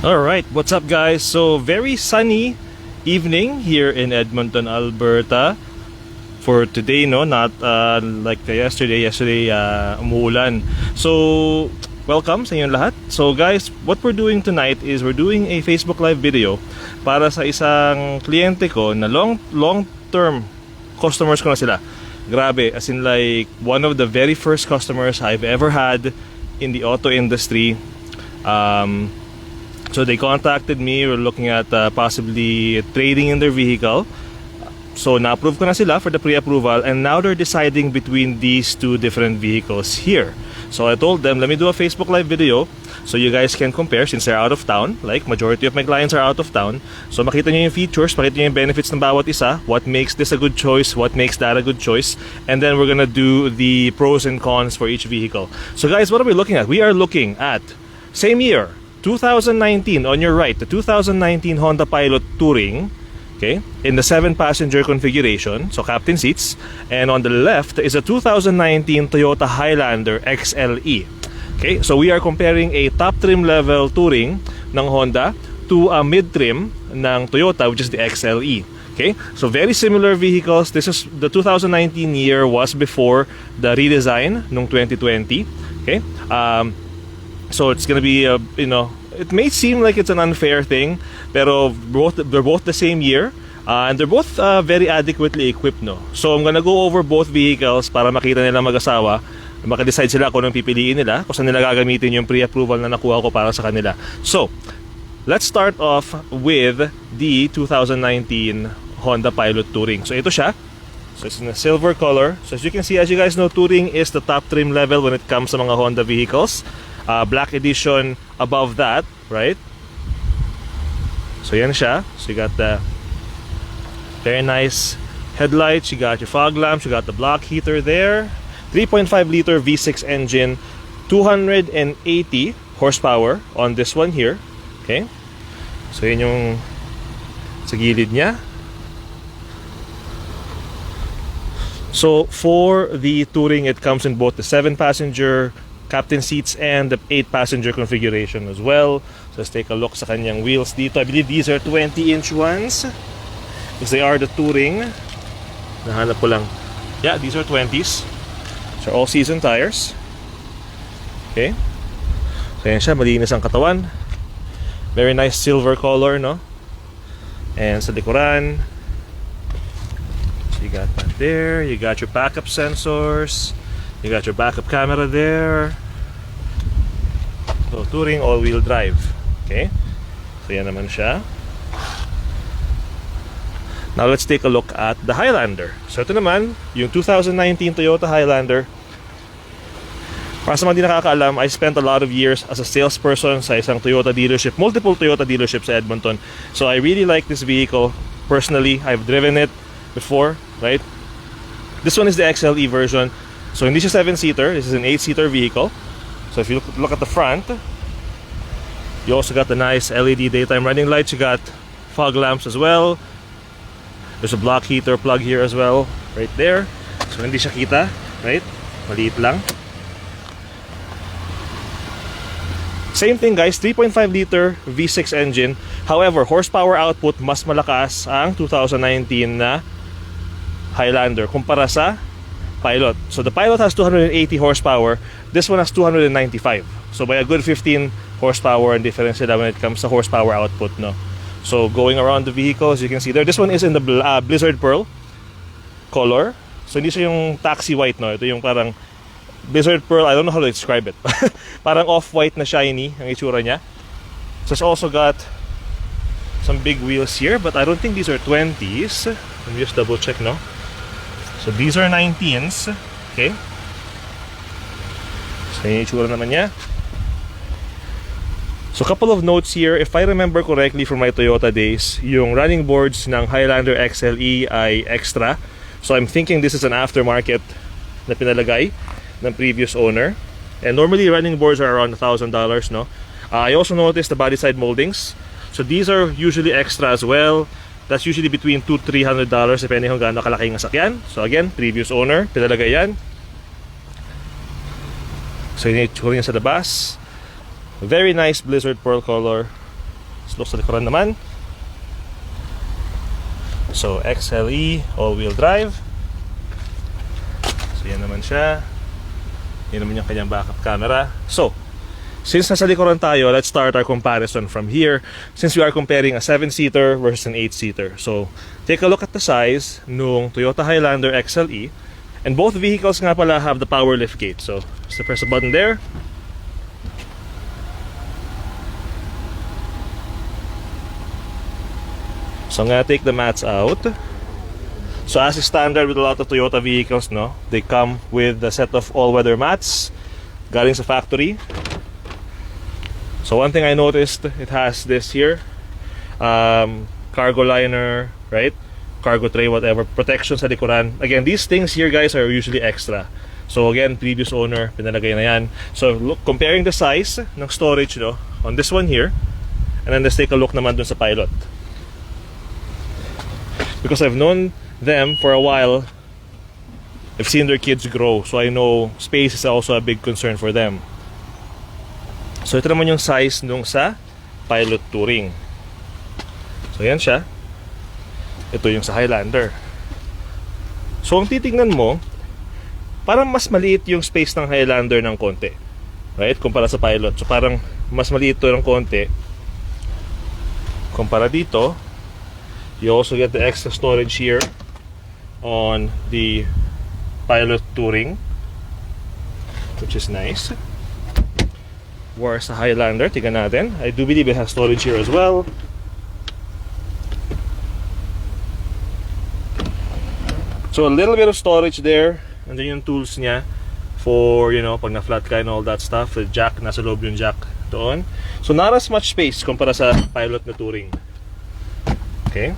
Alright, what's up guys? So very sunny evening here in Edmonton, Alberta for today, no? Not like yesterday umuulan. So welcome sa inyong lahat. So guys, what we're doing tonight is we're doing a Facebook Live video para sa isang kliyente ko na long term customers ko na sila. Grabe, as in like one of the very first customers I've ever had in the auto industry. So they contacted me. We're looking at possibly trading in their vehicle. So na-approve ko na sila for the pre-approval, and now they're deciding between these two different vehicles here. So I told them, let me do a Facebook Live video so you guys can compare since they're out of town. Like majority of my clients are out of town. So makita nyo yung features, makita nyo yung benefits ng bawat isa, what makes this a good choice, what makes that a good choice, and then we're gonna do the pros and cons for each vehicle. So guys, what are we looking at? We are looking at same year, 2019, on your right, the 2019 Honda Pilot Touring, okay, in the 7-passenger configuration, so captain seats, and on the left is a 2019 Toyota Highlander XLE. Okay, so we are comparing a top trim level Touring ng Honda to a mid-trim ng Toyota, which is the XLE. Okay, so very similar vehicles. This is the 2019 year was before the redesign nung 2020. Okay, so it's gonna be you know, it may seem like it's an unfair thing, pero they're both the same year, and they're both very adequately equipped, no. So I'm gonna go over both vehicles para makita nila mag-asawa, maka-decide sila kung anong pipiliin nila, kung saan nila gagamitin yung pre-approval na nakuha ko para sa kanila. So let's start off with the 2019 Honda Pilot Touring. So ito siya. So it's in a silver color. So as you can see, as you guys know, Touring is the top trim level when it comes sa mga Honda vehicles. Black edition above that, right? So yan siya. So you got the very nice headlights, you got your fog lamps, you got the block heater there. 3.5 liter V6 engine, 280 horsepower on this one here. Okay, so yun yung sa gilid niya. So for the Touring, it comes in both the 7-passenger captain seats and the 8-passenger configuration as well. So let's take a look sa kanyang wheels dito. I believe these are 20-inch ones because they are the Touring. Nahanap ko lang. Yeah, these are 20s. So all-season tires. Okay, so yan siya, malinis ang katawan. Very nice silver color, no? And sa likuran, so you got that there. You got your backup sensors. You got your backup camera there. So Touring all-wheel drive. Okay, so yan naman siya. Now let's take a look at the Highlander. So ito naman, yung 2019 Toyota Highlander. Para sa mga di nakakaalam, I spent a lot of years as a salesperson sa isang Toyota dealership, multiple Toyota dealerships sa Edmonton. So I really like this vehicle personally. I've driven it before, right? This one is the XLE version. So hindi siya 7-seater, this is an 8-seater vehicle. So if you look at the front, you also got the nice LED daytime running lights. You got fog lamps as well. There's a block heater plug here as well, right there. So hindi siya kita, right? Maliit lang. Same thing guys, 3.5 liter V6 engine. However, horsepower output mas malakas ang 2019 na Highlander kumpara sa Pilot. So the Pilot has 280 horsepower. This one has 295. So by a good 15 horsepower and difference sila when it comes to horsepower output, no? So going around the vehicles, you can see there, this one is in the Blizzard Pearl color. So hindi siya yung taxi white, no? Ito yung parang Blizzard Pearl, I don't know how to describe it. Parang off-white na shiny ang itsura niya. So it's also got some big wheels here, but I don't think these are 20s. Let me just double check, no? So these are 19s. Okay. So yung itsura naman niya. So a couple of notes here. If I remember correctly from my Toyota days, yung running boards ng Highlander XLE ay extra. So I'm thinking this is an aftermarket na pinalagay ng previous owner. And normally running boards are around $1,000, no? I also noticed the body side moldings. So these are usually extra as well. That's usually between $200-300 depending kung gaano kalaki ang sakyan. So again, previous owner, pinalagay yan. So yun yung sa labas. Very nice Blizzard Pearl color. Let's look sa likuran naman. So, XLE all-wheel drive. So, yan naman siya. Yan naman yung kanyang backup camera. So, since nasa likuran tayo, let's start our comparison from here. Since we are comparing a 7-seater versus an 8-seater. So, take a look at the size nung Toyota Highlander XLE. And both vehicles nga pala have the power lift gate. So, just press the button there. So, I'm gonna take the mats out. So, as is standard with a lot of Toyota vehicles, no, they come with a set of all-weather mats galing sa factory. So, one thing I noticed, it has this here, cargo liner, right? Cargo tray, whatever, protection sa likuran. Again, these things here, guys, are usually extra. So again, previous owner, pinalagay na yan. So look, comparing the size ng storage, no, on this one here, and then let's take a look naman dun sa Pilot. Because I've known them for a while, I've seen their kids grow, so I know space is also a big concern for them. So ito naman yung size nung sa Pilot Touring. So yan siya. Ito yung sa Highlander. So ang titingnan mo, parang mas maliit yung space ng Highlander ng konti, right? Kumpara sa Pilot. So parang mas maliit to ng konti kumpara dito. You also get the extra storage here on the Pilot Touring, which is nice. Whereas sa Highlander, tingnan natin, I do believe it has storage here as well. So a little bit of storage there, and then yung tools niya for, you know, pag na-flat ka and all that stuff. The jack, nasa loob yung jack doon. So not as much space kumpara sa Pilot na Touring. Okay?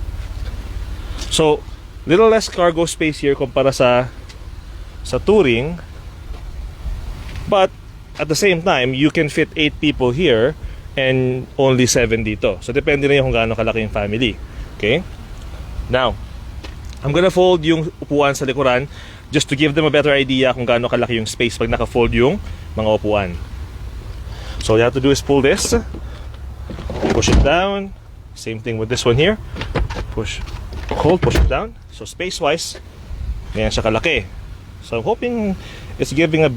So, little less cargo space here kumpara sa Touring. But, at the same time, you can fit 8 people here and only 7 dito. So, depende na yung kung gaano kalaki yung family. Okay? Now, I'm gonna fold yung upuan sa likuran just to give them a better idea kung gaano kalaki yung space pag naka-fold yung mga upuan. So all you have to do is pull this, push it down. Same thing with this one here. Push, hold, push it down. So space-wise, ganyan siya kalaki. So I'm hoping it's giving a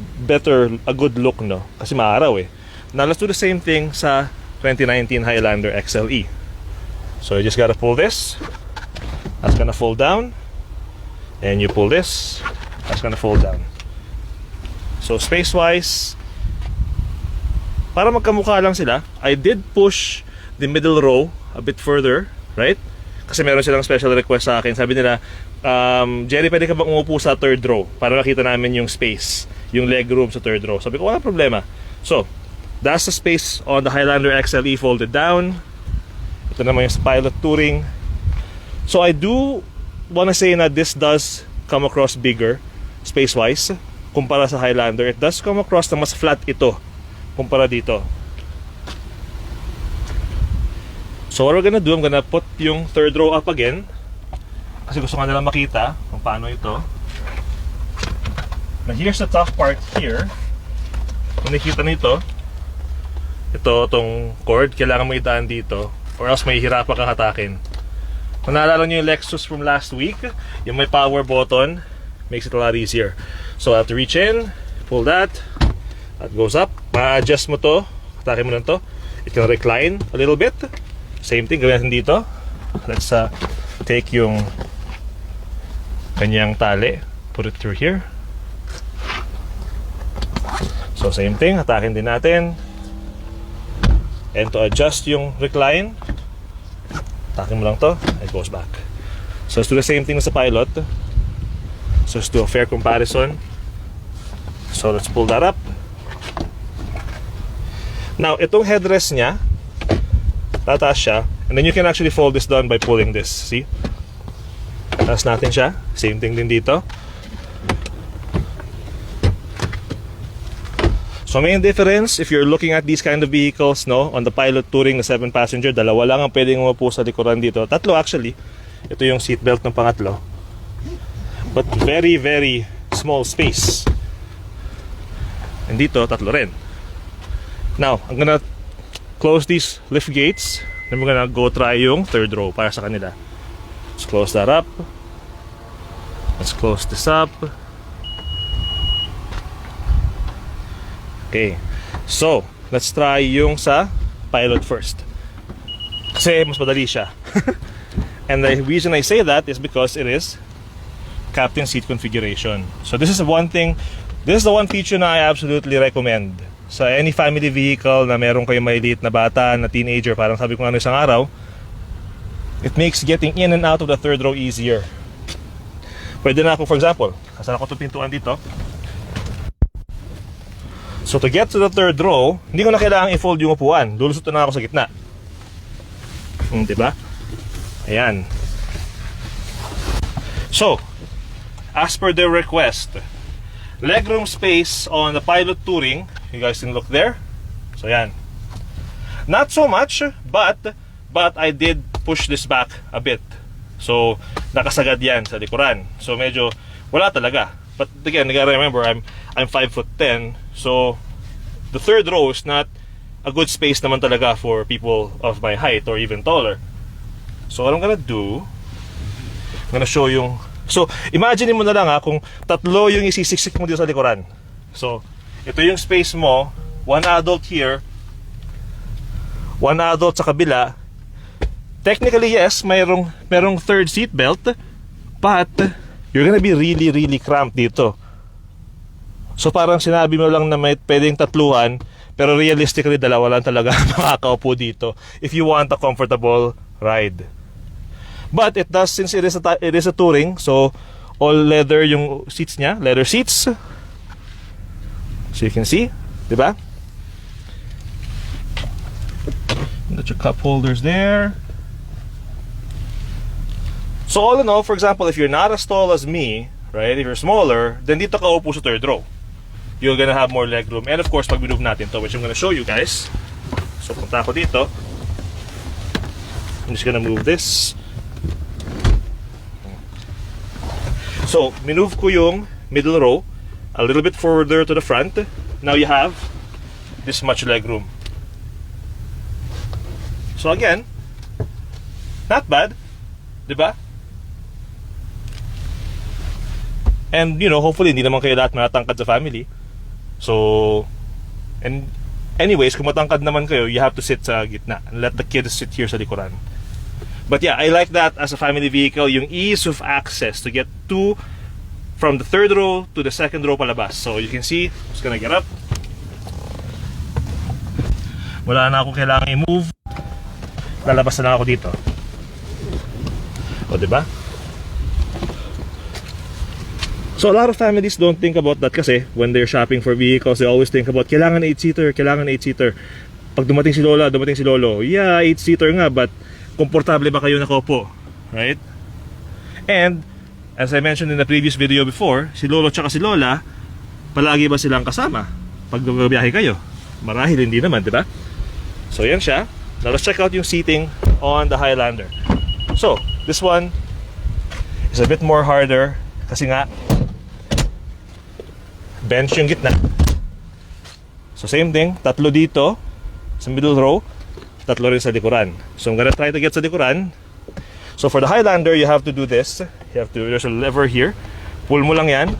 good look, no? Kasi maaraw eh. Now let's do the same thing sa 2019 Highlander XLE. So you just gotta pull this. That's gonna fold down, and you pull this, that's gonna fold down. So space-wise, para magkamukha lang sila, I did push the middle row a bit further, right? Kasi meron silang special request sa akin. Sabi nila, Jerry, pwede ka bang umupo sa third row para makita namin yung space, yung leg room sa third row. Sabi ko, wala problema. So, that's the space on the Highlander XLE folded down. Ito naman yung Pilot Touring. So I do want to say na this does come across bigger space-wise kumpara sa Highlander. It does come across na mas flat ito kumpara dito. So what we're gonna do, I'm gonna put yung third row up again kasi gusto nga nila makita kung paano ito. Now here's the tough part here. Kung nakikita nito, itong cord, kailangan mo idaan dito or else may hirapan kang hatakin. Kung naalala nyo yung Lexus from last week, yung may power button, makes it a lot easier. So I have to reach in, pull that goes up, ma-adjust mo to, hatakin mo lang to, it can recline a little bit. Same thing, gawin natin dito. Let's take yung kanyang tali, put it through here. So same thing, hatakin din natin. And to adjust yung recline, takin mo lang to, it goes back. So let's do the same thing sa Pilot. So let's do a fair comparison. So let's pull that up. Now, itong headrest niya, tataas siya, and then you can actually fold this down by pulling this. See? Taas natin siya. Same thing din dito. So main difference, if you're looking at these kind of vehicles, no, on the Pilot Touring na 7-passenger, dalawa lang ang pwedeng umupo sa likuran dito. Tatlo actually. Ito yung seatbelt ng pangatlo. But very, very small space. And dito, tatlo rin. Now, I'm gonna close these lift gates Then we're gonna go try yung third row para sa kanila. Let's close that up. Let's close this up. Okay. So, let's try yung sa pilot first. Kasi mas madali siya. And the reason I say that is because it is captain seat configuration. So this is the one feature na I absolutely recommend. Sa any family vehicle na meron kayong maliit na bata, na teenager, parang sabi ko nga isang araw, it makes getting in and out of the third row easier. Pwede na ako, for example, kasama ko itong pintuan dito. So to get to the third row, hindi ko na kailangang i-fold yung upuan. Lulusot na ako sa gitna. Diba? Ayan. So, as per their request, legroom space on the pilot touring, you guys can look there. So yan. Not so much, but I did push this back a bit. So nakasagad yan sa likuran. So medyo wala talaga. But again, you gotta remember, I'm 5'10", so the third row is not a good space naman talaga for people of my height or even taller. So what I'm gonna do, I'm gonna show yung. So imagine mo na lang kung tatlo yung isisiksik mo dito sa likuran. So ito yung space mo, one adult here, one adult sa kabila. Technically, yes, mayroong third seat belt, but you're gonna be really cramped dito. So parang sinabi mo lang na may pwedeng tatluhan, pero realistically dalawa lang talaga makakaupo dito if you want a comfortable ride. But it does, since it is a touring, so all leather yung seats niya, leather seats. So you can see, diba? Got your cup holders there. So all in all, for example, if you're not as tall as me, right, if you're smaller, then dito ka upo sa third row. You're gonna have more leg room. And of course, pag minove natin to, which I'm gonna show you guys. So punta ako dito. I'm just gonna move this. So, minove ko yung middle row a little bit further to the front. Now you have this much leg room. So again, not bad, diba? And you know, hopefully hindi naman kayo lahat matangkad sa family. So, and anyways, kung matangkad naman kayo, you have to sit sa gitna and let the kids sit here sa likuran. But yeah, I like that as a family vehicle, yung ease of access to get from the third row to the second row palabas. So you can see, I'm just gonna get up. Wala na akong kailangan i-move. Lalabas na lang ako dito. O, diba? So a lot of families don't think about that kasi when they're shopping for vehicles, they always think about kailangan 8-seater, kailangan 8-seater. Pag dumating si Lola, dumating si Lolo, yeah, 8-seater nga, but komportable ba kayo nakaupo? Right? And as I mentioned in the previous video before, si Lolo tsaka si Lola, palagi ba silang kasama pag biyahe kayo? Marahil hindi naman, diba? So yan siya. Now let's check out yung seating on the Highlander. So, this one is a bit more harder kasi nga bench yung gitna. So same thing, tatlo dito sa middle row, tatlo rin sa likuran. So I'm gonna try to get sa likuran. So for the Highlander, you have to do this. There's a lever here. Pull mo lang yan.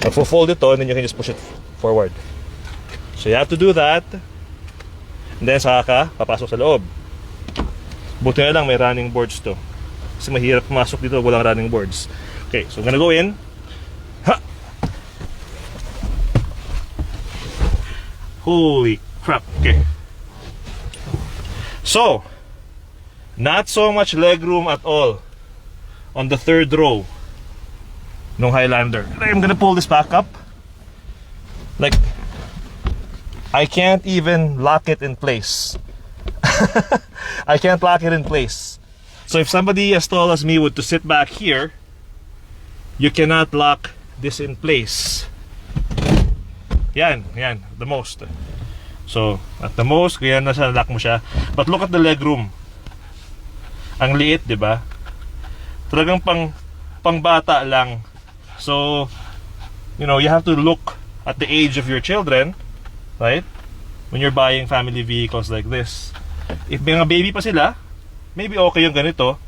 Mag-fold ito, and then you can just push it forward. So you have to do that. And then saka ka papasok sa loob. Buti na lang may running boards to. Kasi mahirap pumasok dito walang running boards. Okay, so I'm gonna go in. Ha! Holy crap. Okay. So, not so much leg room at all on the third row ng Highlander. I'm gonna pull this back up. Like, I can't even lock it in place. I can't lock it in place. So if somebody as tall as me were to sit back here, you cannot lock this in place. Yan, the most. So, at the most, kaya nasa lock mo siya. But look at the leg room. Ang liit, di ba? Talagang pang bata lang. So, you know, you have to look at the age of your children, right? When you're buying family vehicles like this. If may mga baby pa sila, maybe okay yung ganito.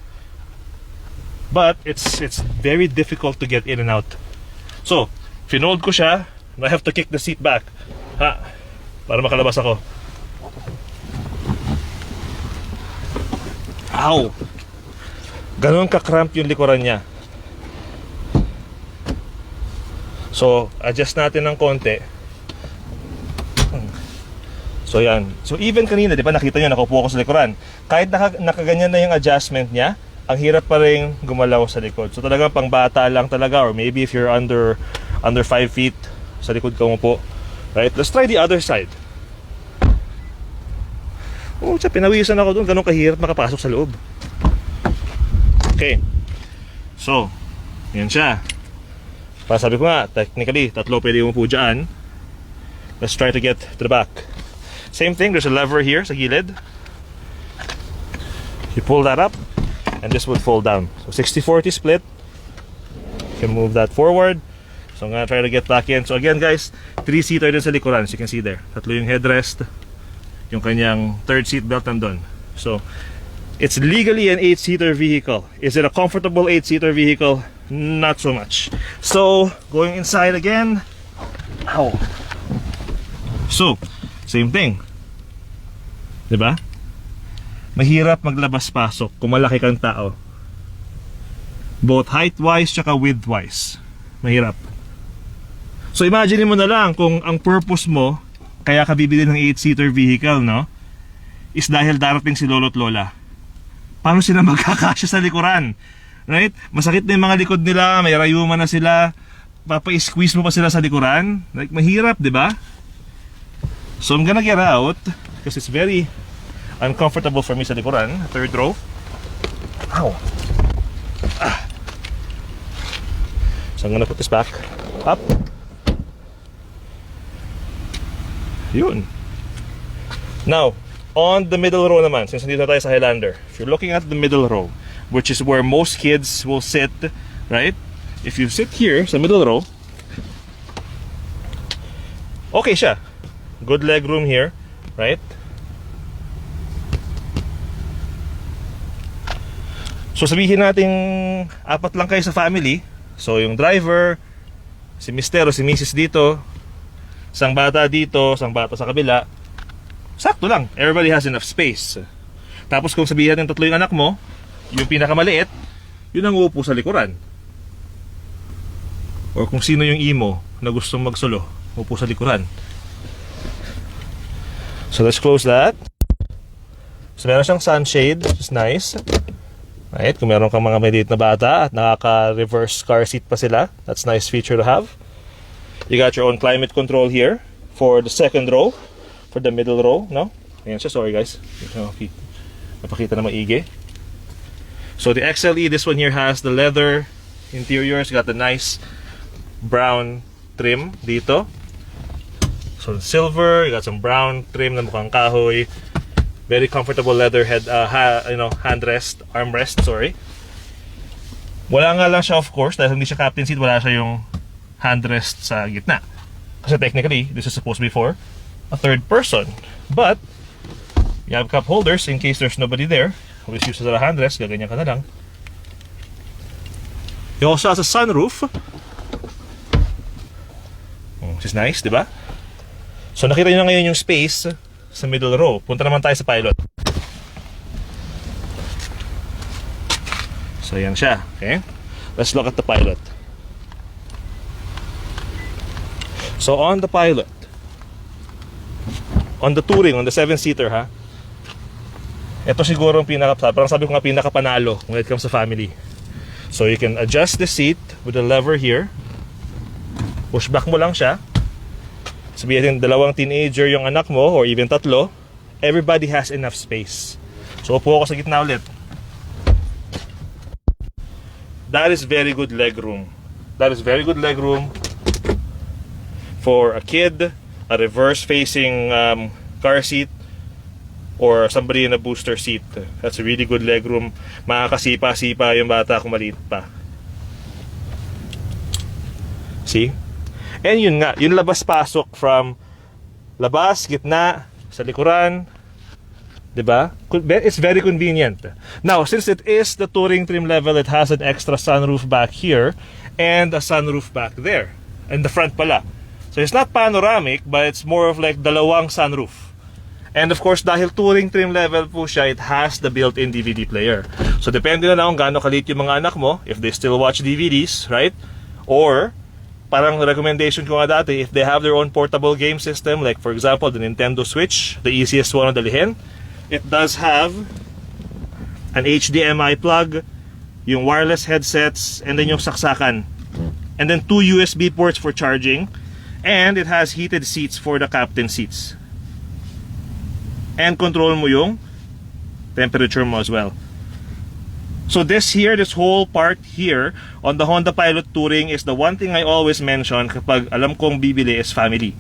But it's very difficult to get in and out. So, finold ko siya, and I have to kick the seat back. Ha? Para makalabas ako. Ow! Ganon ka-cramp yung likuran niya. So, adjust natin ng konti. So, yan. So, even kanina, di ba, nakita nyo, nakaupo ako sa likuran. Kahit nakaganyan na yung adjustment niya, ang hirap pa rin gumalaw sa likod. So, talagang pang bata lang talaga, or maybe if you're under 5 feet, sa likod ka umupo. Right? Let's try the other side. Oh, pinawisan ako doon. Ganun kahirap makapasok sa loob. Okay. So, yan siya. Para sabi ko nga, technically, tatlo pwede umupo dyan. Let's try to get to the back. Same thing, there's a lever here sa gilid. You pull that up, and this would fold down. So 60-40 split. You can move that forward. So I'm gonna try to get back in. So again guys, 3-seater din sa likuran, as you can see there. Tatlo yung headrest. Yung kanyang third seat belt nandun. So, it's legally an 8-seater vehicle. Is it a comfortable 8-seater vehicle? Not so much. So, going inside again. Ow. So, same thing. Diba? Mahirap maglabas-pasok kung malaki kang tao. Both height-wise tsaka width-wise. Mahirap. So, imagine mo na lang kung ang purpose mo kaya ka bibili ng 8-seater vehicle, no? Is dahil darating si lolo't lola. Paano sila magkakasya sa likuran? Right? Masakit na yung mga likod nila, may rayuma na sila, papa-squeeze mo pa sila sa likuran. Like, mahirap, di ba? So, I'm gonna get out because it's very uncomfortable for me sa likuran. Third row. Ow! Ah. So, I'm gonna put this back up. Yun. Now, on the middle row naman, since nandito tayo sa Highlander, if you're looking at the middle row, which is where most kids will sit, right? If you sit here sa middle row, okay siya. Good leg room here, right? So sabihin natin apat lang kayo sa family. So yung driver, si Mister o si Mrs. dito, isang bata dito, isang bata sa kabila. Sakto lang, everybody has enough space. Tapos kung sabihin natin tatlo yung anak mo, yung pinakamaliit, yun ang uupo sa likuran. Or kung sino yung imo na gustong magsolo, uupo sa likuran. So let's close that. So meron siyang sunshade, which is nice. Right, kung meron kang mga maliit na bata at nakaka-reverse car seat pa sila, that's a nice feature to have. You got your own climate control here for the second row, for the middle row, no? Ayan siya, sorry guys. Napakita na maigi. So the XLE, this one here has the leather interior. It's got the nice brown trim dito. So silver, you got some brown trim na mukhang kahoy. Very comfortable leather head, handrest, armrest, sorry. Wala nga lang siya, of course, dahil hindi siya captain seat, wala siya yung handrest sa gitna. Kasi technically, this is supposed to be for a third person. But, you have cup holders in case there's nobody there. Always use the handrest, gaganyan ka na lang. You also has a sunroof. Which is nice, di ba? So, nakita nyo na ngayon yung space sa middle row. Punta naman tayo sa pilot. So, yan siya. Okay? Let's look at the pilot. So on the pilot, on the touring, on the 7-seater ha, ito siguro ang parang sabi ko nga pinaka-panalo when it comes to family. So you can adjust the seat with the lever here. Push back mo lang siya. Sabihin dalawang teenager yung anak mo or even tatlo, everybody has enough space. So upo ako sa gitna ulit. That is very good leg room. That is very good leg room for a kid, a reverse-facing car seat, or somebody in a booster seat. That's a really good legroom. Makakasipa-sipa yung bata kung maliit pa. See? And yun nga, yung labas-pasok from labas, gitna, sa likuran, Diba? It's very convenient. Now, since it is the touring trim level, it has an extra sunroof back here and a sunroof back there. And the front pala. So it's not panoramic, but it's more of like dalawang sunroof. And of course, dahil touring trim level po siya, it has the built-in DVD player. So depende na lang kung gaano kalit yung mga anak mo, if they still watch DVDs, right? Or, parang recommendation ko nga dati, if they have their own portable game system, like for example, the Nintendo Switch, the easiest one na dalhin, it does have an HDMI plug, yung wireless headsets, and then yung saksakan. And then 2 USB ports for charging. And it has heated seats for the captain seats. And control mo yung temperature mo as well. So this whole part here on the Honda Pilot Touring is the one thing I always mention kapag alam kong bibili is family.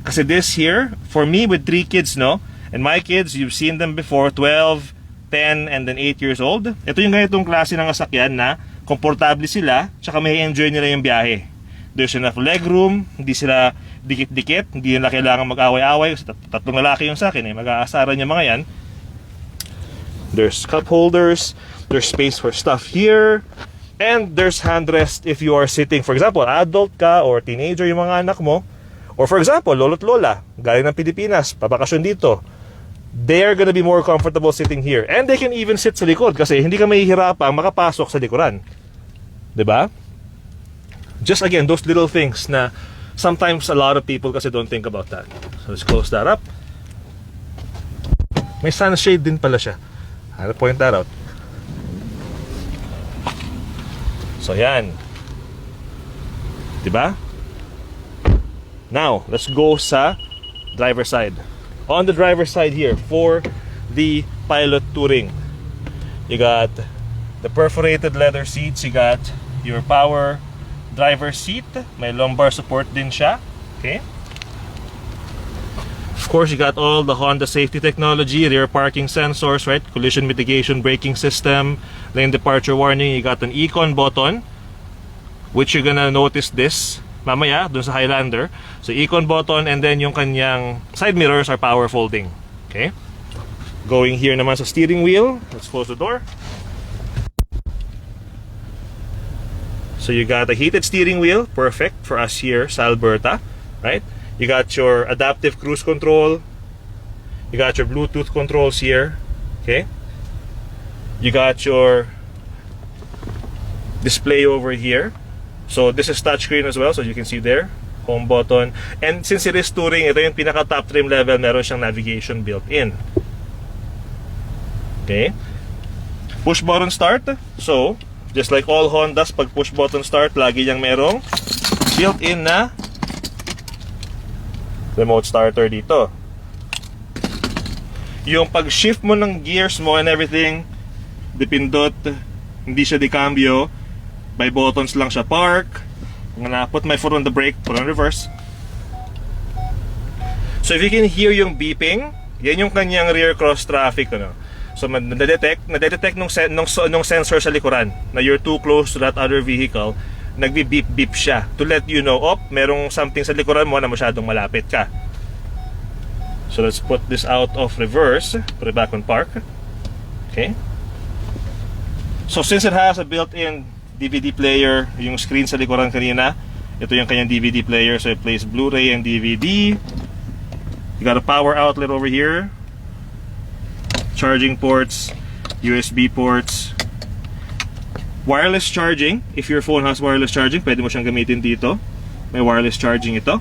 Kasi this here, for me with 3 kids, no? And my kids, you've seen them before, 12, 10, and then 8 years old. Ito yung ganitong klase ng sasakyan na komportable sila, tsaka may enjoy nila yung biyahe. There's enough legroom, hindi sila dikit-dikit, hindi nila kailangan mag-away-away. Tatlong lalaki yung sa akin, mag-aasaran yung mga yan. There's cup holders, there's space for stuff here, and there's handrest if you are sitting, for example, adult ka or teenager yung mga anak mo, or for example, lolo't lola, galing ng Pilipinas, papakasyon dito. They are gonna be more comfortable sitting here. And they can even sit sa likod kasi hindi ka mahihirapang makapasok sa likuran. 'Di ba? Just again, those little things na sometimes a lot of people kasi don't think about that. So let's close that up. May sunshade din pala siya. I'll point that out. So yan. 'Di ba? Now, let's go sa driver side. On the driver's side here for the Pilot Touring, you got the perforated leather seats, you got your power driver's seat, may lumbar support din siya, okay? Of course, you got all the Honda safety technology, rear parking sensors, right? Collision mitigation braking system, lane departure warning, you got an econ button, which you're gonna notice this mamaya dun sa Highlander. So econ button, and then yung kanyang side mirrors are power folding. Okay? Going here naman sa steering wheel, let's close the door. So you got a heated steering wheel, perfect for us here sa Alberta, right? You got your adaptive cruise control, you got your Bluetooth controls here, okay? You got your display over here. So this is touchscreen as well, so you can see there, home button. And since it is touring, ito yung pinaka top trim level, meron siyang navigation built in. Okay? Push button start. So, just like all Hondas, pag push button start, lagi niyang merong built in na remote starter dito. Yung pag shift mo ng gears mo and everything, dipindot, hindi siya di-cambio. By buttons lang siya. Park, kung put my foot on the brake, put on reverse. So if you can hear yung beeping, yan yung kanyang rear cross traffic, ano. So nadedetect nung sensor sa likuran na you're too close to that other vehicle, nagbi-beep siya to let you know, merong something sa likuran mo na masyadong malapit ka. So let's put this out of reverse, put it back on park. Okay. So since it has a built-in DVD player, yung screen sa likuran kanina, ito yung kanyang DVD player, so it plays Blu-ray and DVD. You got a power outlet over here, charging ports, USB ports, wireless charging. If your phone has wireless charging, pwede mo siyang gamitin dito. May wireless charging ito.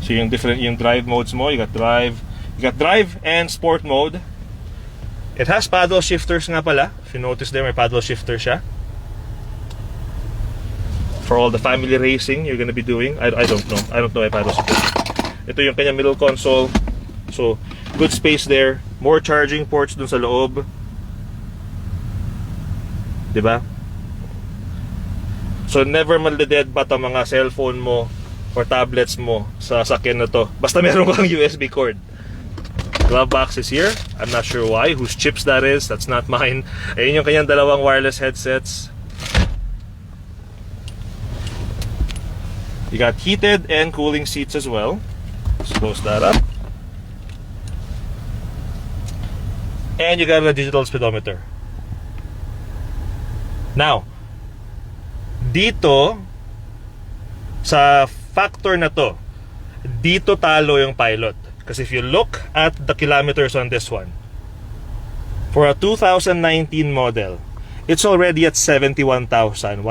So yung drive modes mo, you got drive and sport mode. It has paddle shifters nga pala. If you notice there, may paddle shifter siya. For all the family racing you're gonna be doing. I don't know. I don't know a paddle shifter. Ito yung kanyang middle console. So, good space there. More charging ports dun sa loob. Diba? So, never mali-dead bat ang mga cellphone mo or tablets mo sa sakyan na to. Basta meron kang USB cord. Glove box is here. I'm not sure why, whose chips that is. That's not mine. Ayun yung kanyang dalawang wireless headsets. You got heated and cooling seats as well. Let's close that up. And you got a digital speedometer. Now, dito sa factor na to, dito talo yung Pilot. Kasi if you look at the kilometers on this one, for a 2019 model, it's already at 71,188.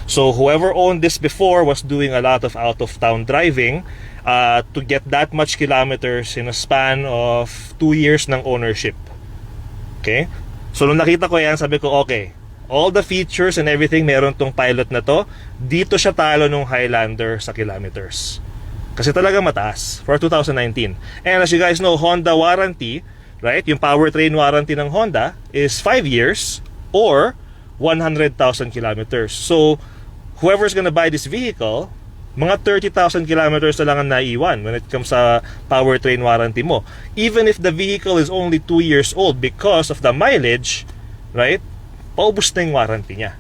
So whoever owned this before was doing a lot of out-of-town driving to get that much kilometers in a span of 2 years ng ownership. Okay? So nung nakita ko yan, sabi ko, okay, all the features and everything meron tong Pilot na to, dito siya talo nung Highlander sa kilometers. Kasi talaga mataas for 2019. And as you guys know, Honda warranty, right? Yung powertrain warranty ng Honda is 5 years or 100,000 kilometers. So, whoever's gonna buy this vehicle, mga 30,000 kilometers na lang ang naiwan when it comes sa powertrain warranty mo. Even if the vehicle is only 2 years old, because of the mileage, right? Paubos na yung warranty niya.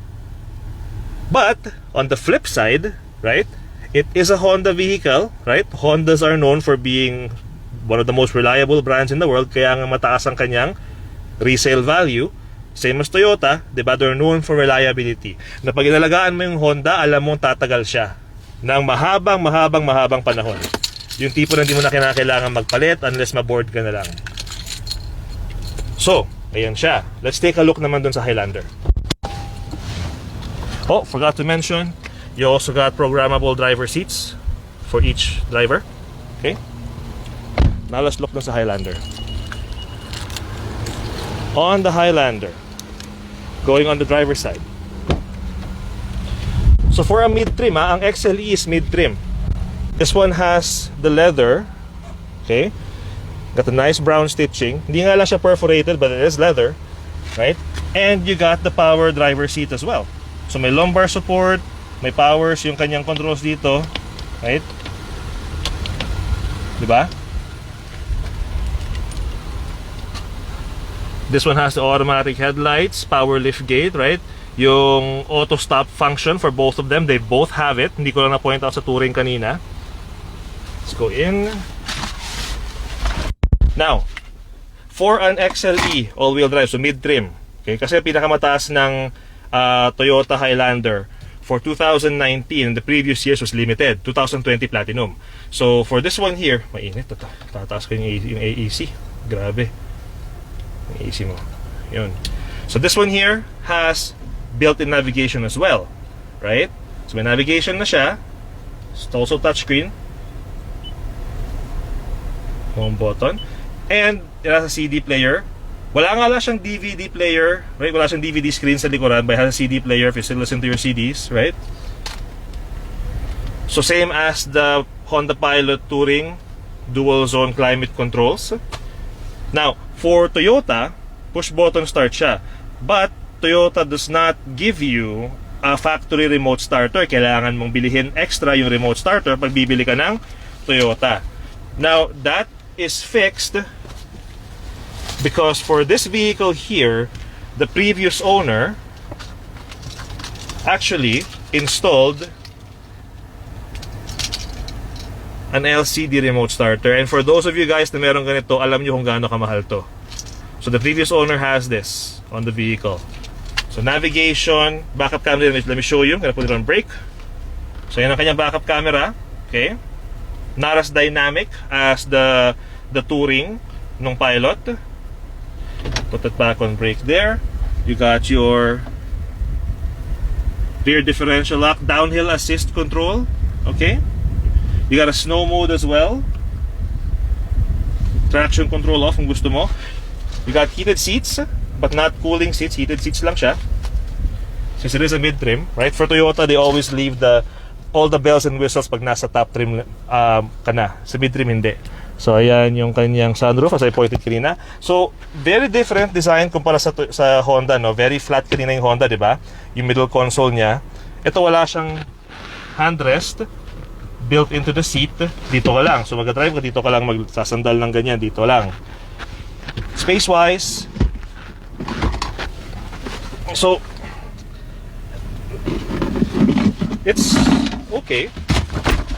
But, on the flip side, right? It is a Honda vehicle, right? Hondas are known for being one of the most reliable brands in the world, kaya nga mataas ang kanyang resale value. Same as Toyota, diba? They're known for reliability. Na pag inalagaan mo yung Honda, alam mong tatagal siya ng mahabang panahon. Yung tipo na hindi mo na kinakailangan magpalit unless maboard ka na lang. So, ayan siya. Let's take a look naman dun sa Highlander. Oh, forgot to mention, you also got programmable driver seats for each driver. Okay? Now let's look dun sa Highlander. On the Highlander, going on the driver's side. So for a mid-trim, ang XLE is mid-trim. This one has the leather. Okay? Got a nice brown stitching. Hindi nga lang siya perforated, but it is leather. Right? And you got the power driver seat as well. So may lumbar support, may powers yung kanyang controls dito, right? Diba? This one has the automatic headlights, power lift gate, right? Yung auto stop function for both of them, they both have it. Hindi ko lang na-point out sa touring kanina. Let's go in. Now, for an XLE all-wheel drive, so mid-trim, okay? Kasi pinakamataas ng Toyota Highlander for 2019, the previous years was limited, 2020 Platinum. So for this one here, mainit, tataas ko yung AEC. Grabe. Yung AC mo. Yun. So this one here has built-in navigation as well, right? So may navigation na siya. It's also touchscreen. Home button. And it has a CD player. Wala nga lang siyang DVD player, right? Wala siyang DVD screen sa likuran, but it has a CD player if you still listen to your CDs, right? So same as the Honda Pilot Touring, dual zone climate controls. Now, for Toyota, push button start siya. But Toyota does not give you a factory remote starter. Kailangan mong bilihin extra yung remote starter pag bibili ka ng Toyota. Now, that is fixed because for this vehicle here, the previous owner actually installed an LCD remote starter. And for those of you guys na meron ganito, alam nyo kung gaano kamahal to. So the previous owner has this on the vehicle. So navigation, backup camera, let me show you. I'm gonna put it on brake. So yan ang kanyang backup camera. Okay. Not as dynamic as the Touring nung Pilot. Put it back on brake there. You got your rear differential lock, downhill assist control. Okay. You got a snow mode as well. Traction control off kung gusto mo. You got heated seats, but not cooling seats. Heated seats lang siya. Since it is a mid-trim, right? For Toyota, they always leave all the bells and whistles pag nasa top trim ka na. Sa mid-trim, hindi. So, ayan yung kanyang sunroof, as I pointed kanina. So, very different design kumpara sa Honda, no? Very flat kanina yung Honda, di ba? Yung middle console niya. Ito, wala siyang handrest built into the seat. Dito ka lang. So, mag-drive ka, dito ka lang magsasandal ng ganyan. Dito lang. Space-wise, so, it's okay.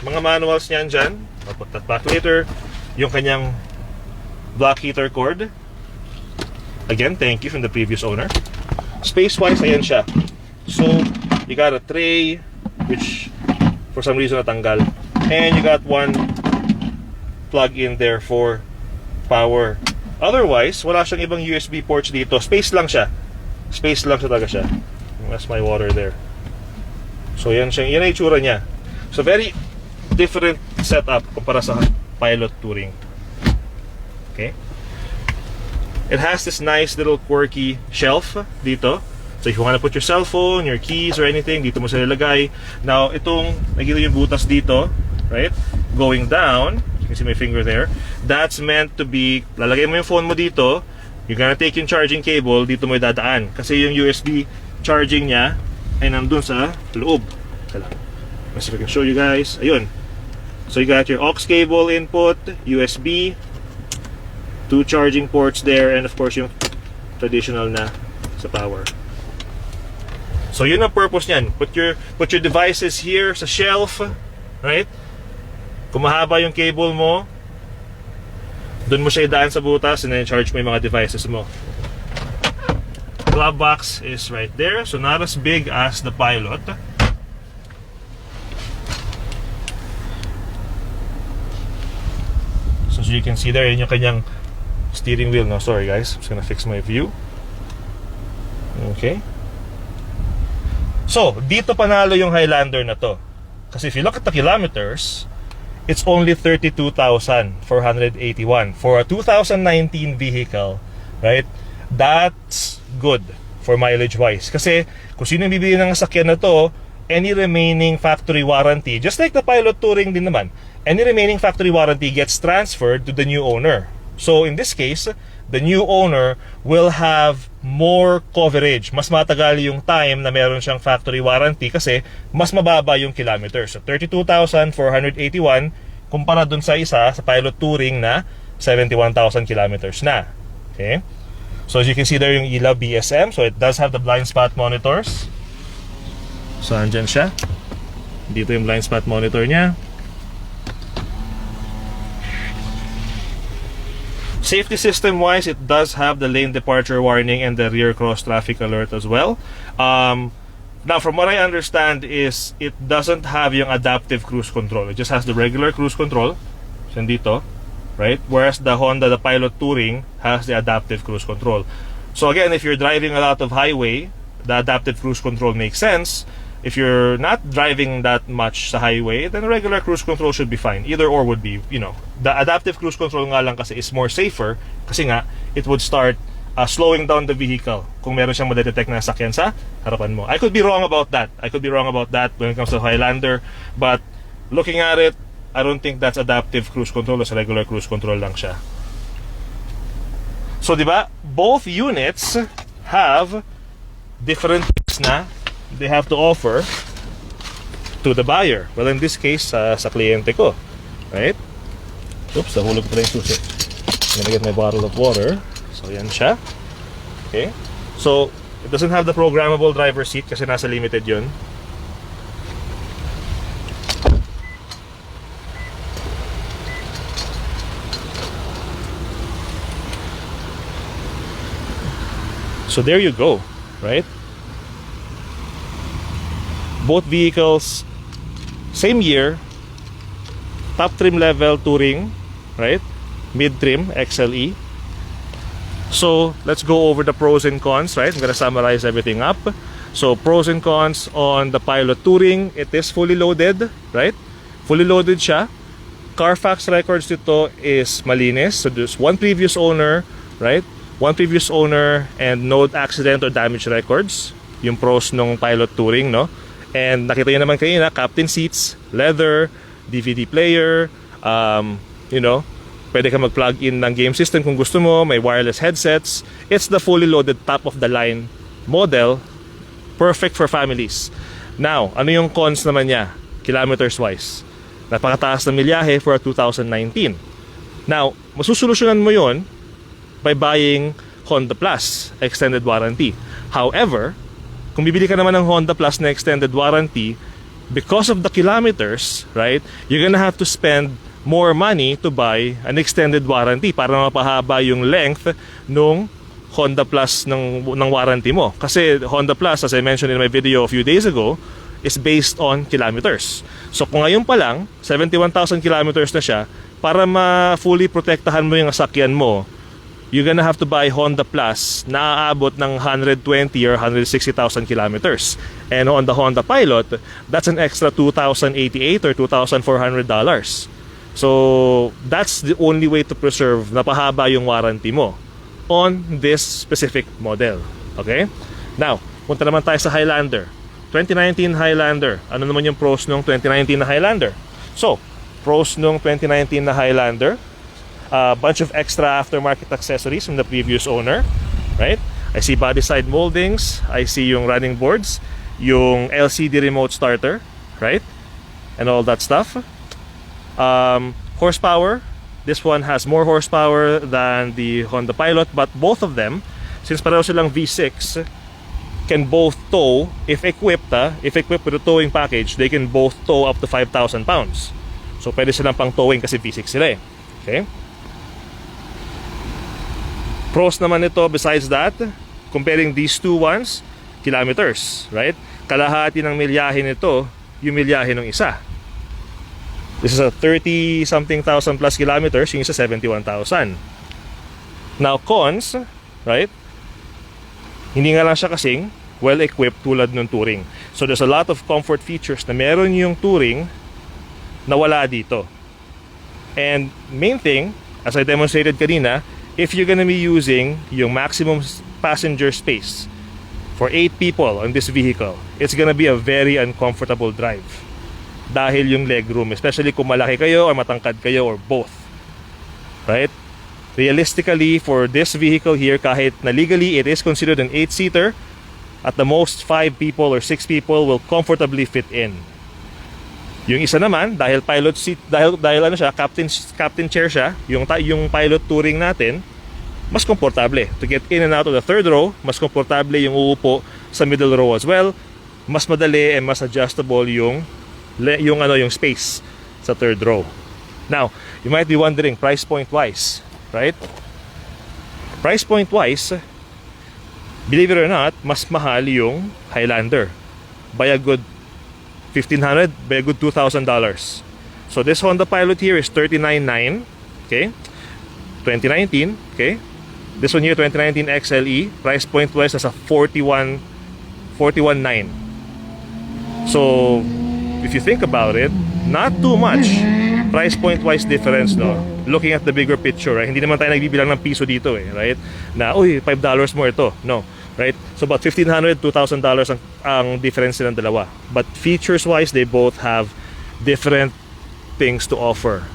Mga manuals niyan dyan. I'll put that back later. Yung kanyang block heater cord. Again, thank you from the previous owner. Space-wise, ayan siya. So, you got a tray, which for some reason natanggal. And you got one plug in there for power. Otherwise, wala siyang ibang USB ports dito. Space lang siya. Space lang siya talaga siya. That's my water there. So, yan siya. Yan ang itsura niya. So, very different setup kumpara sa Pilot Touring. Okay? It has this nice little quirky shelf dito. So if you want to put your cell phone, your keys, or anything, dito mo sila ilagay. Now, itong, nakikita yung butas dito, right? Going down, you can see my finger there. That's meant to be, lalagay mo yung phone mo dito, you're gonna take yung charging cable, dito mo idadaan. Kasi yung USB charging niya ay nandun sa loob. Let's see if I can show you guys. Ayun. So you got your aux cable input, USB, 2 charging ports there, and of course yung traditional na sa power. So yun ang purpose niyan. Put your devices here sa shelf, right? Kung mahaba yung cable mo, doon mo siya idaan sa butas and then charge mo yung mga devices mo. Glove box is right there, so not as big as the Pilot. So as you can see there, yun yung kanyang steering wheel. No, sorry guys, I'm just gonna fix my view. Okay. So, dito panalo yung Highlander na to. Kasi if you look at the kilometers, it's only 32,481 for a 2019 vehicle, right? That's good for mileage wise. Kasi kung sino yung bibili ng sakyan na to, any remaining factory warranty, just like the Pilot Touring din naman, any remaining factory warranty gets transferred to the new owner. So in this case, the new owner will have more coverage. Mas matagal yung time na meron siyang factory warranty kasi mas mababa yung kilometers. So 32,481 kumpara dun sa isa, sa Pilot Touring na 71,000 kilometers na. Okay? So as you can see there yung ilaw BSM. So it does have the blind spot monitors. So andyan siya. Dito yung blind spot monitor niya. Safety system wise, it does have the lane departure warning and the rear cross traffic alert as well. Now from what I understand is it doesn't have yung adaptive cruise control. It just has the regular cruise control. So dito, right? Whereas the Honda, the Pilot Touring, has the adaptive cruise control. So again, if you're driving a lot of highway, the adaptive cruise control makes sense. If you're not driving that much sa highway, then regular cruise control should be fine. Either or would be, you know. The adaptive cruise control nga lang kasi is more safer kasi nga, it would start slowing down the vehicle kung meron siyang madetect na sakyan sa harapan mo. I could be wrong about that. I could be wrong about that when it comes to Highlander. But looking at it, I don't think that's adaptive cruise control. It's regular cruise control lang siya. So, di ba? Both units have different things na they have to offer to the buyer. Well, in this case, sa kliyente ko. Right? Oops, nahulog ko pala yung susi. I'm gonna get my bottle of water. So, yan siya. Okay? So, it doesn't have the programmable driver seat kasi nasa limited yun. So, there you go. Right? Both vehicles, same year, top trim level Touring, right? Mid trim XLE. So let's go over the pros and cons, right? I'm gonna summarize everything up. So pros and cons on the Pilot Touring, it is fully loaded, right? Fully loaded siya. Carfax records dito is malinis. So there's one previous owner, right? One previous owner and no accident or damage records. Yung pros ng Pilot Touring, no? And nakita nyo naman kanina, captain seats, leather, DVD player, you know, pwede ka mag-plug in ng game system kung gusto mo, may wireless headsets. It's the fully loaded top of the line model, perfect for families. Now, ano yung cons naman niya, kilometers wise? Napakataas na milyahe for a 2019. Now, masusolusyonan mo yon by buying Honda Plus extended warranty. However, kung bibili ka naman ng Honda Plus na extended warranty, because of the kilometers, right, you're gonna have to spend more money to buy an extended warranty para mapahaba yung length nung Honda Plus ng warranty mo. Kasi Honda Plus, as I mentioned in my video a few days ago, is based on kilometers. So kung ngayon pa lang 71,000 kilometers na siya, para ma-fully protektahan mo yung sasakyan mo, you're gonna have to buy Honda Plus na aabot ng 120 or 160,000 kilometers. And on the Honda Pilot, that's an extra $2,088 or $2,400. So that's the only way to preserve na pahaba yung warranty mo on this specific model. Okay? Now, punta naman tayo sa Highlander. 2019 Highlander. Ano naman yung pros ng 2019 na Highlander? So, pros ng 2019 na Highlander, a bunch of extra aftermarket accessories from the previous owner, right? I see body side moldings, I see yung running boards, yung LCD remote starter, right? And all that stuff. Horsepower, this one has more horsepower than the Honda Pilot, but both of them, since pareho silang V6, can both tow, if equipped with a towing package, they can both tow up to 5,000 pounds. So pwede silang pang towing kasi V6 sila eh. Okay? Pros naman ito, besides that, comparing these two ones, kilometers, right? Kalahati ng milyahe nito, yung milyahe ng isa. This is a 30-something thousand plus kilometers, yung isa 71,000. Now, cons, right? Hindi nga lang siya kasing well-equipped tulad ng Touring. So, there's a lot of comfort features na meron yung Touring na wala dito. And main thing, as I demonstrated kanina, if you're gonna be using yung maximum passenger space for 8 people on this vehicle, it's gonna be a very uncomfortable drive. Dahil yung legroom, especially kung malaki kayo or matangkad kayo or both. Right? Realistically, for this vehicle here, kahit na legally it is considered an 8-seater, at the most 5 people or 6 people will comfortably fit in. Yung isa naman, dahil pilot seat, dahil ano siya, captain chair siya, yung pilot Touring natin, mas komportable. To get in and out of the third row, mas komportable yung uupo sa middle row as well. Mas madali and mas adjustable yung space sa third row. Now, you might be wondering, price point wise, right? Price point wise, believe it or not, mas mahal yung Highlander by a good $1,500, by a good $2,000. So this Honda Pilot here is $39,900, okay? 2019, okay? This one here, 2019 XLE, price point wise is a $41,900. So if you think about it, not too much price point wise difference, no? Looking at the bigger picture, right? Hindi naman tayo nagbibilang ng piso dito eh, right? Na, uy, $5 more ito. No, right? So about $1,500, $2,000 ang difference ng dalawa. But features wise, they both have different things to offer.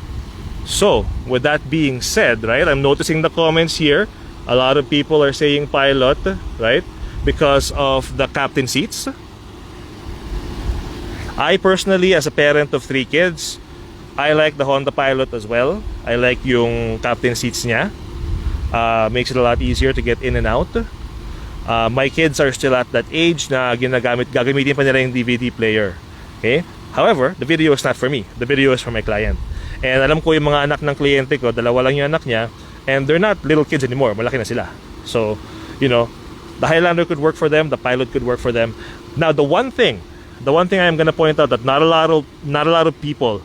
So, with that being said, right? I'm noticing the comments here. A lot of people are saying Pilot, right? Because of the captain seats. I personally, as a parent of 3 kids, I like the Honda Pilot as well. I like yung captain seats niya. Makes it a lot easier to get in and out. My kids are still at that age na gagamitin pa nila yung DVD player. Okay? However, the video is not for me. The video is for my client. And alam ko yung mga anak ng kliyente ko, 2 lang yung anak niya, and they're not little kids anymore. Malaki na sila. So, you know, the Highlander could work for them, the Pilot could work for them. Now, the one thing I'm gonna point out that not a lot of people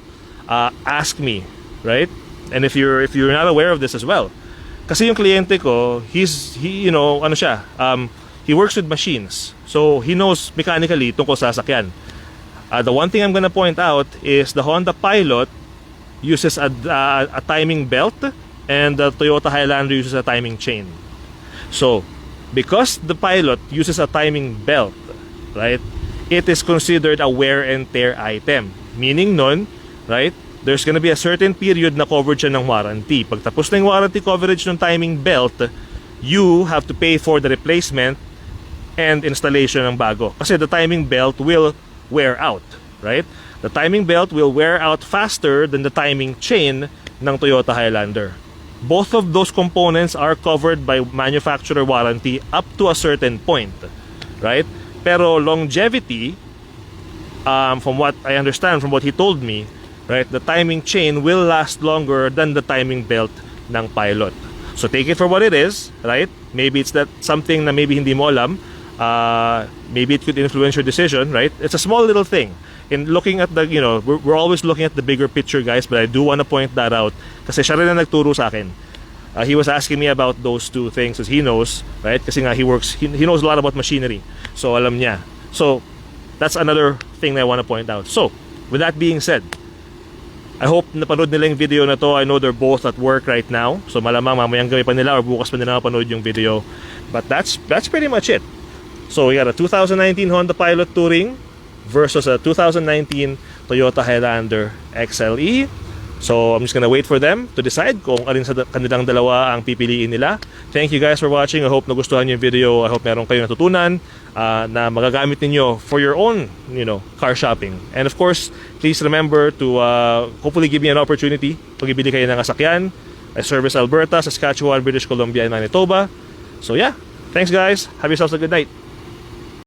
ask me, right? And if you're not aware of this as well, kasi yung kliyente ko, he works with machines, so he knows mechanically tungkol sa sasakyan. The one thing I'm gonna point out is the Honda Pilot uses a timing belt, and the Toyota Highlander uses a timing chain. So, because the Pilot uses a timing belt, right, it is considered a wear and tear item. Meaning nun, right, there's gonna be a certain period na coverage siya ng warranty. Pag tapos na yung warranty coverage ng timing belt, you have to pay for the replacement and installation ng bago. Kasi the timing belt will wear out, right? The timing belt will wear out faster than the timing chain ng Toyota Highlander. Both of those components are covered by manufacturer warranty up to a certain point, right? Pero longevity, from what I understand, from what he told me, right, the timing chain will last longer than the timing belt ng Pilot. So take it for what it is, right? Maybe it's that something na maybe hindi mo alam. Maybe it could influence your decision, right? It's a small little thing. In looking at the, we're always looking at the bigger picture, guys, but I do want to point that out kasi siya rin na nagturo sa akin. He was asking me about those two things as he knows, right? Kasi nga he knows a lot about machinery. So alam niya. So that's another thing that I want to point out. So with that being said, I hope napanood nila yung video na to. I know they're both at work right now. So malamang mamayang gabi pa nila or bukas pa nila mapanood yung video. But that's pretty much it. So we got a 2019 Honda Pilot Touring versus a 2019 Toyota Highlander XLE. So I'm just gonna wait for them to decide kung alin sa kanilang dalawa ang pipiliin nila. Thank you guys for watching. I hope nagustuhan yung video. I hope meron kayong natutunan na magagamit ninyo for your own, car shopping. And of course, please remember to hopefully give me an opportunity pag ibili kayo ng sasakyan. I service Alberta, Saskatchewan, British Columbia, and Manitoba. So yeah, thanks guys. Have yourselves a good night.